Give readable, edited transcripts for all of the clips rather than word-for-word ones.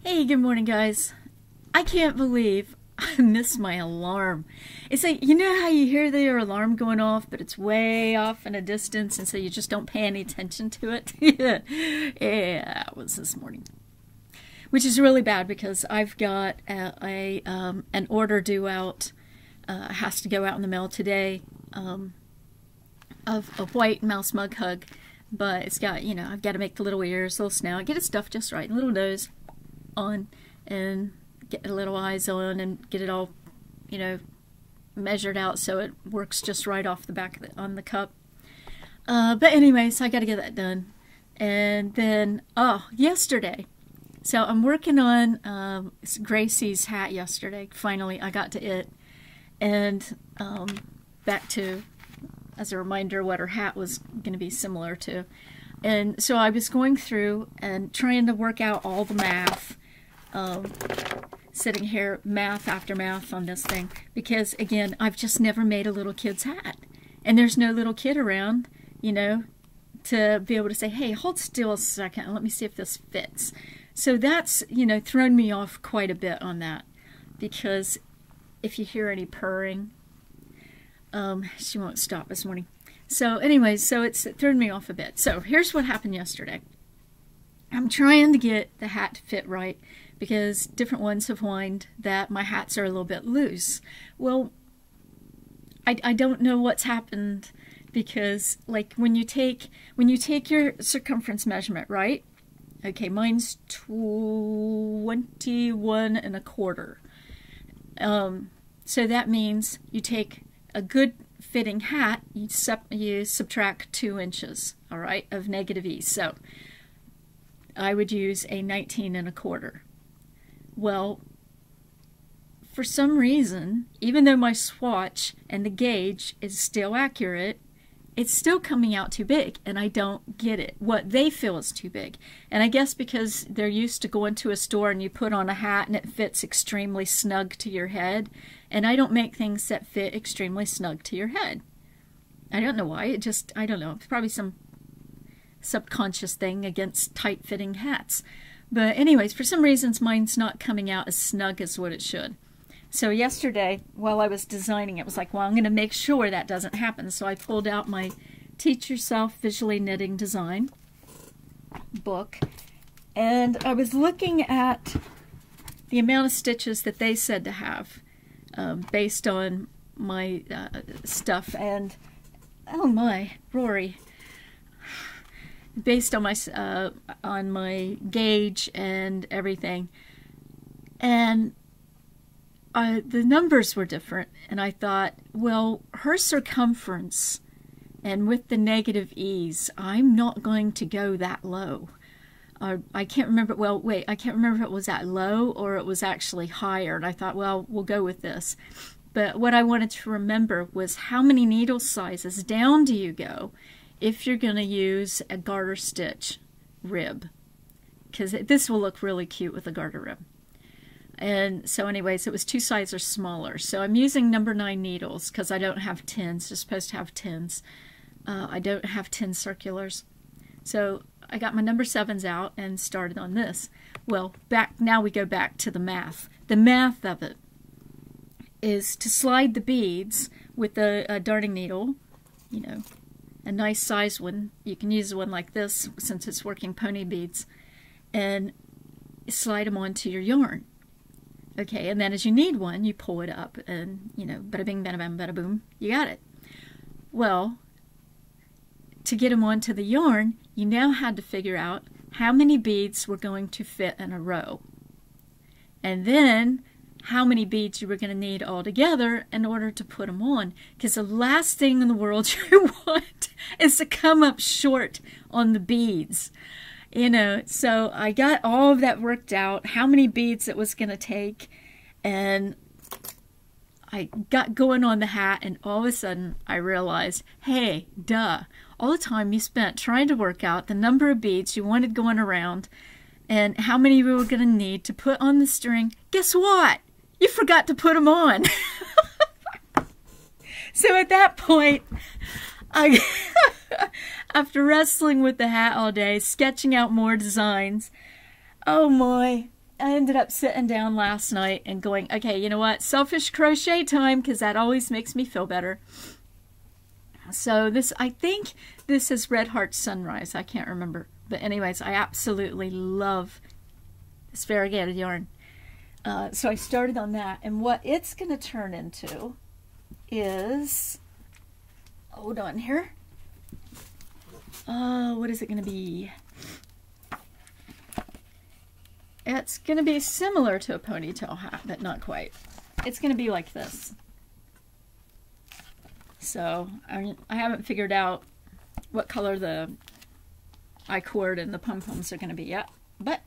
Hey, good morning, guys. I can't believe I missed my alarm. It's like, you know how you hear your alarm going off, but it's way off in a distance, and so you just don't pay any attention to it? Yeah, it was this morning. Which is really bad because I've got an order due out, has to go out in the mail today, of a white mouse mug hug. But it's got, you know, I've got to make the little ears, little snout, get it stuffed just right, little nose on, and get the little eyes on, and get it all, you know, measured out so it works just right off the back of on the cup. But anyway, so I got to get that done. And then, yesterday, so I'm working on Gracie's hat yesterday. Finally, I got to it. And back to, as a reminder, what her hat was going to be similar to. And so I was going through and trying to work out all the math, sitting here math after math on this thing, because again, I've just never made a little kid's hat, and there's no little kid around, you know, to be able to say, hey, hold still a second and let me see if this fits. So that's, you know, thrown me off quite a bit on that, because if you hear any purring, she won't stop this morning. So anyways, so it's thrown me off a bit. So here's what happened yesterday. I'm trying to get the hat to fit right, because different ones have whined that my hats are a little bit loose. Well, I don't know what's happened, because like when you take your circumference measurement, right? Okay, mine's 21 1/4. So that means you take a good fitting hat, you subtract 2 inches, all right, of negative E. So I would use a 19 1/4. Well, for some reason, even though my swatch and the gauge is still accurate, it's still coming out too big, and I don't get it. What they feel is too big. And I guess because they're used to going to a store and you put on a hat and it fits extremely snug to your head, and I don't make things that fit extremely snug to your head. I don't know why. I don't know. It's probably some subconscious thing against tight-fitting hats. But anyways, for some reasons, mine's not coming out as snug as what it should. So yesterday, while I was designing it, was like, well, I'm going to make sure that doesn't happen. So I pulled out my Teach Yourself Visually Knitting Design book, and I was looking at the amount of stitches that they said to have based on my stuff. And, oh my, Rory, based on my gauge and everything, and the numbers were different, and I thought, well, her circumference, and with the negative E's, I'm not going to go that low. I can't remember, well, wait, I can't remember if it was that low or it was actually higher, and I thought, well, we'll go with this. But what I wanted to remember was how many needle sizes down do you go if you're going to use a garter stitch rib, because this will look really cute with a garter rib. And so anyways, it was 2 sizes smaller. So I'm using number 9 needles because I don't have 10s. You're supposed to have 10s. I don't have 10 circulars. So I got my number 7s out and started on this. Well, now we go back to the math. The math of it is to slide the beads with a darning needle, you know, a nice size one. You can use one like this since it's working pony beads, and slide them onto your yarn. Okay, and then as you need one, you pull it up, and, you know, bada bing, bada bam, bada boom, you got it. Well, to get them onto the yarn, you now had to figure out how many beads were going to fit in a row, and then how many beads you were going to need all together in order to put them on, because the last thing in the world you want is to come up short on the beads. You know, so I got all of that worked out, how many beads it was going to take, and I got going on the hat, and all of a sudden I realized, hey, duh, all the time you spent trying to work out the number of beads you wanted going around and how many you were going to need to put on the string, guess what? You forgot to put them on. So at that point, after wrestling with the hat all day, sketching out more designs, oh my, I ended up sitting down last night and going, okay, you know what? Selfish crochet time, because that always makes me feel better. So this, I think this is Red Heart Sunrise. I can't remember. But anyways, I absolutely love this variegated yarn. So I started on that. And what it's going to turn into is, hold on here. What is it going to be? It's going to be similar to a ponytail hat, but not quite. It's going to be like this. So I haven't figured out what color the I-cord and the pom-poms are going to be yet, but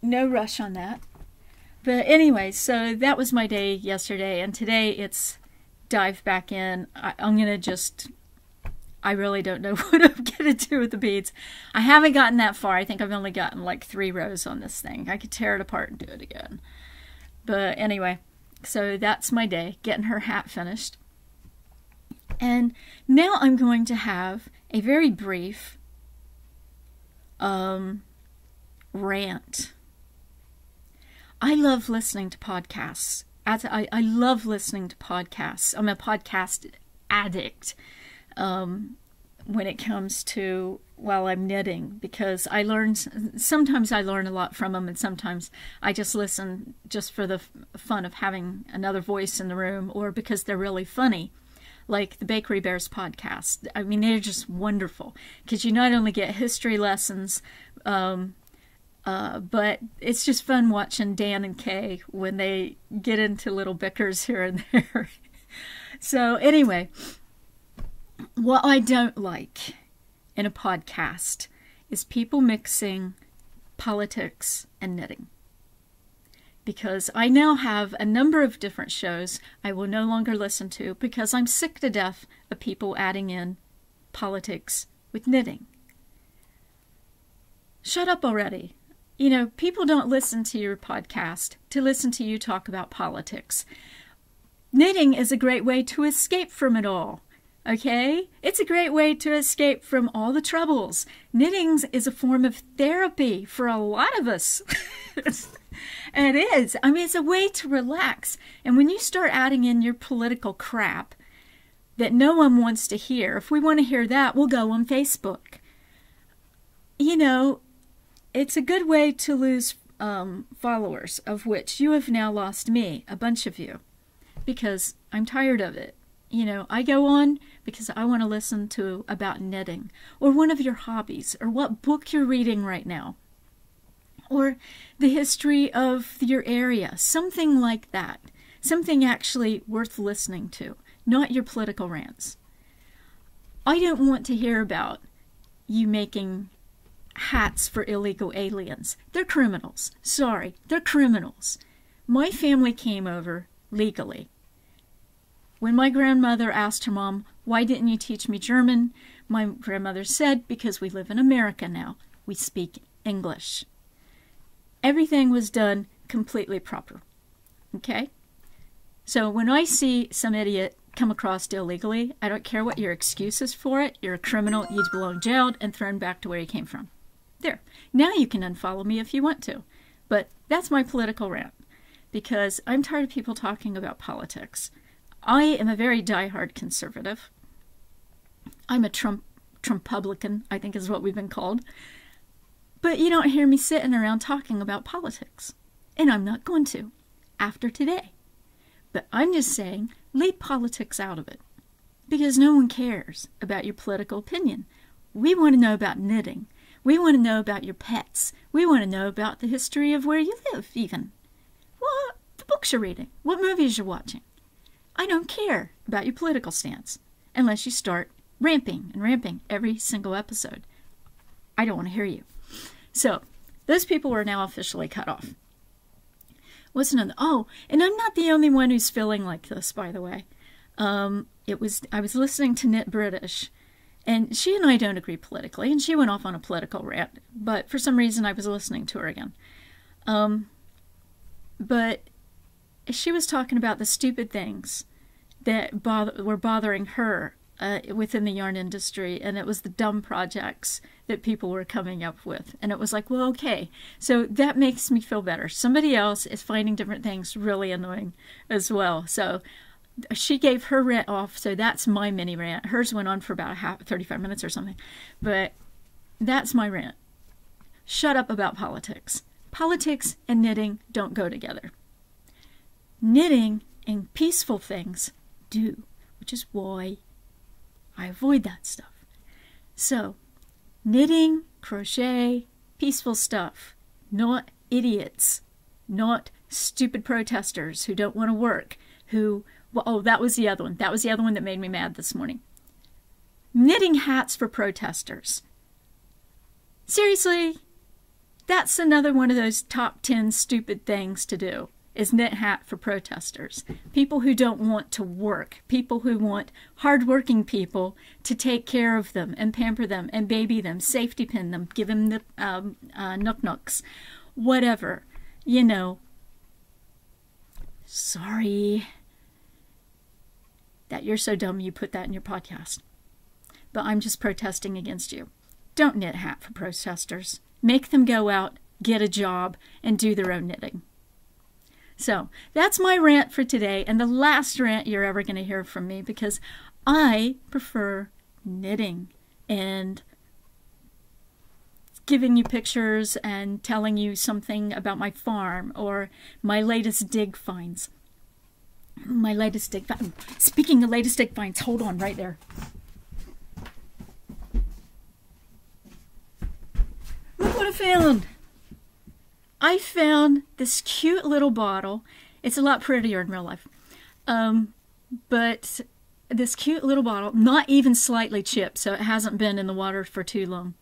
no rush on that. But anyway, so that was my day yesterday, and today it's dive back in. I'm going to just... I really don't know what I'm going to do with the beads. I haven't gotten that far. I think I've only gotten like 3 rows on this thing. I could tear it apart and do it again. But anyway, so that's my day, getting her hat finished. And now I'm going to have a very brief rant. I love listening to podcasts. I love listening to podcasts. I'm a podcast addict. When it comes to while I'm knitting, because sometimes I learn a lot from them, and sometimes I just listen just for the fun of having another voice in the room, or because they're really funny, like the Bakery Bears podcast. I mean, they're just wonderful, because you not only get history lessons, but it's just fun watching Dan and Kay when they get into little bickers here and there. So anyway, what I don't like in a podcast is people mixing politics and knitting. Because I now have a number of different shows I will no longer listen to because I'm sick to death of people adding in politics with knitting. Shut up already. You know, people don't listen to your podcast to listen to you talk about politics. Knitting is a great way to escape from it all. Okay? It's a great way to escape from all the troubles. Knitting is a form of therapy for a lot of us. And it is. I mean, it's a way to relax. And when you start adding in your political crap that no one wants to hear, if we want to hear that, we'll go on Facebook. You know, it's a good way to lose followers, of which you have now lost me, a bunch of you, because I'm tired of it. You know, I go on because I want to listen to about knitting, or one of your hobbies, or what book you're reading right now, or the history of your area, something like that. Something actually worth listening to, not your political rants. I don't want to hear about you making hats for illegal aliens. They're criminals. Sorry, they're criminals. My family came over legally. When my grandmother asked her mom, "Why didn't you teach me German?" my grandmother said, "Because we live in America now. We speak English." Everything was done completely proper. Okay? So when I see some idiot come across illegally, I don't care what your excuse is for it. You're a criminal. You belong jailed and thrown back to where you came from. There. Now you can unfollow me if you want to. But that's my political rant. Because I'm tired of people talking about politics. I am a very diehard conservative. I'm a Trumpublican, I think is what we've been called. But you don't hear me sitting around talking about politics. And I'm not going to, after today. But I'm just saying, leave politics out of it. Because no one cares about your political opinion. We want to know about knitting. We want to know about your pets. We want to know about the history of where you live, even. What the books you're reading. What movies you're watching. I don't care about your political stance. Unless you start ramping and ramping every single episode. I don't want to hear you. So, those people are now officially cut off. What's another? Oh, and I'm not the only one who's feeling like this, by the way. I was listening to Knit British, and she and I don't agree politically, and she went off on a political rant, but for some reason I was listening to her again. But she was talking about the stupid things that were bothering her within the yarn industry, and it was the dumb projects that people were coming up with. And it was like, well, okay, so that makes me feel better. Somebody else is finding different things really annoying as well. So she gave her rant off, so that's my mini rant. Hers went on for about 35 minutes or something. But that's my rant. Shut up about politics. Politics and knitting don't go together. Knitting and peaceful things do, which is why I avoid that stuff. So, knitting, crochet, peaceful stuff, not idiots, not stupid protesters who don't want to work, who, well, oh, that was the other one. That was the other one that made me mad this morning. Knitting hats for protesters. Seriously? That's another one of those top 10 stupid things to do, is knit hat for protesters. People who don't want to work. People who want hardworking people to take care of them and pamper them and baby them, safety pin them, give them the nook-nooks, whatever. You know, sorry that you're so dumb you put that in your podcast. But I'm just protesting against you. Don't knit hat for protesters. Make them go out, get a job, and do their own knitting. So that's my rant for today, and the last rant you're ever going to hear from me, because I prefer knitting and giving you pictures and telling you something about my farm or my latest dig finds. My latest dig finds. Speaking of latest dig finds, hold on right there. Look what I found. I found this cute little bottle. It's a lot prettier in real life. But this cute little bottle, not even slightly chipped, so it hasn't been in the water for too long.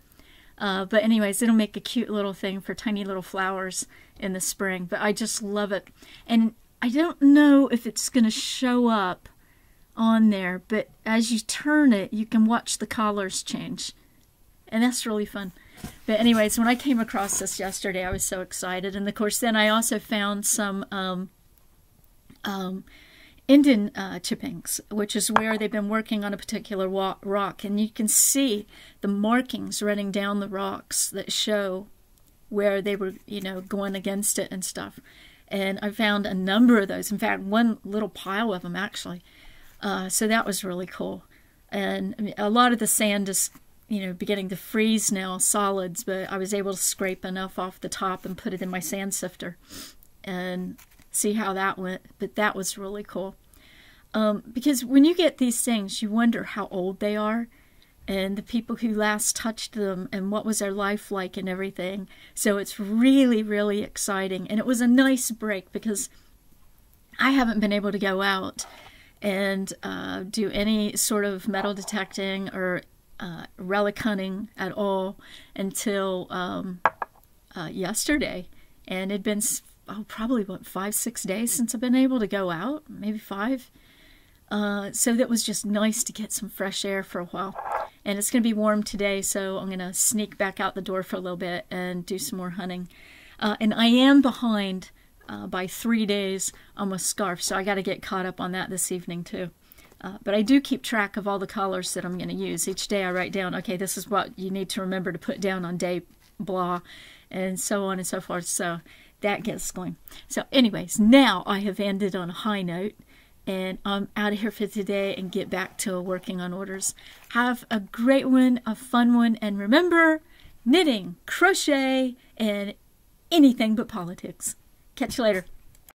But anyways, it'll make a cute little thing for tiny little flowers in the spring. But I just love it. And I don't know if it's going to show up on there, but as you turn it, you can watch the colors change. And that's really fun. But anyways, when I came across this yesterday, I was so excited. And of course, then I also found some Indian chippings, which is where they've been working on a particular rock. And you can see the markings running down the rocks that show where they were, you know, going against it and stuff. And I found a number of those. In fact, one little pile of them, actually. So that was really cool. And I mean, a lot of the sand is, you know, beginning to freeze now, solids, but I was able to scrape enough off the top and put it in my sand sifter and see how that went. But that was really cool. Because when you get these things, you wonder how old they are and the people who last touched them and what was their life like and everything. So it's really, really exciting. And it was a nice break because I haven't been able to go out and do any sort of metal detecting or relic hunting at all until yesterday. And it'd been probably, what, 5-6 days since I've been able to go out, maybe 5. So that was just nice to get some fresh air for a while. And it's going to be warm today, so I'm going to sneak back out the door for a little bit and do some more hunting. And I am behind by 3 days on my scarf, so I got to get caught up on that this evening too. But I do keep track of all the colors that I'm going to use. Each day I write down, okay, this is what you need to remember to put down on day blah, and so on and so forth. So that gets going. So anyways, now I have ended on a high note, and I'm out of here for today and get back to working on orders. Have a great one, a fun one, and remember, knitting, crochet, and anything but politics. Catch you later.